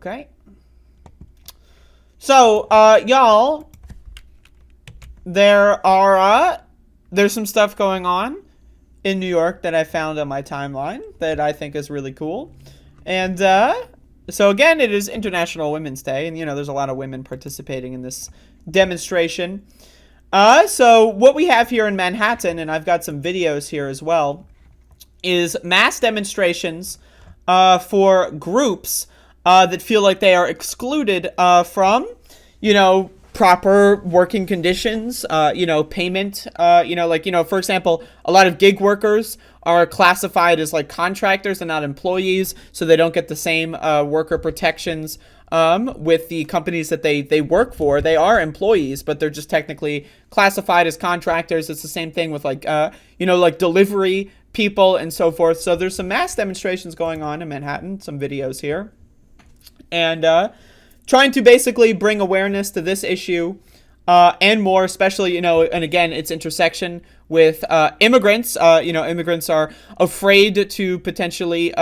Okay. So, y'all, there's some stuff going on in New York that I found on my timeline that I think is really cool. And, so again, it is International Women's Day, and, there's a lot of women participating in this demonstration. So what we have here in Manhattan, and I've got some videos here as well, is mass demonstrations for groups that feel like they are excluded from, proper working conditions, payment, for example, a lot of gig workers are classified as like contractors and not employees, so they don't get the same worker protections with the companies that they work for. They are employees, but they're just technically classified as contractors. It's the same thing with like delivery people and so forth. So there's some mass demonstrations going on in Manhattan, some videos here, and trying to basically bring awareness to this issue and more, especially, and again, its intersection with immigrants. Immigrants are afraid to potentially,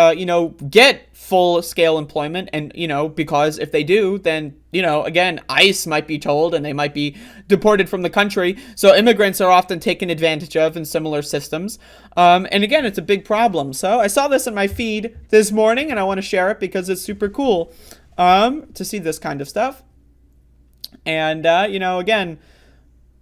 get full-scale employment. And, because if they do, then, again, ICE might be told and they might be deported from the country. So immigrants are often taken advantage of in similar systems. And again, it's a big problem. So I saw this in my feed this morning and I want to share it because it's super cool to see this kind of stuff. And, again,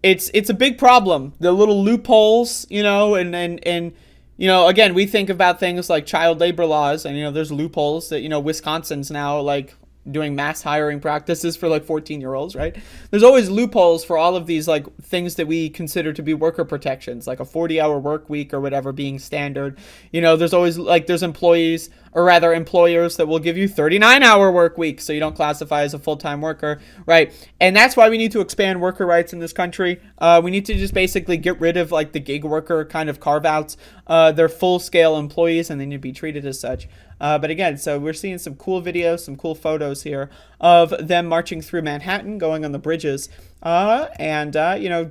it's a big problem. The little loopholes, and again, we think about things like child labor laws, and, there's loopholes that, Wisconsin's now, like, doing mass hiring practices for, like, 14-year-olds, right? There's always loopholes for all of these, like, things that we consider to be worker protections, like a 40-hour work week or whatever being standard. There's always, like, there's employers that will give you 39-hour work weeks, so you don't classify as a full-time worker, right? And that's why we need to expand worker rights in this country. We need to just basically get rid of, like, the gig worker kind of carve-outs. They're full-scale employees, and they need to be treated as such. But again, so we're seeing some cool videos, some cool photos here of them marching through Manhattan, going on the bridges, and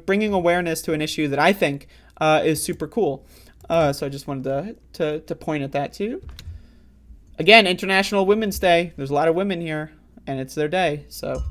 bringing awareness to an issue that I think is super cool. So I just wanted to point at that too. Again, International Women's Day. There's a lot of women here, and it's their day, so...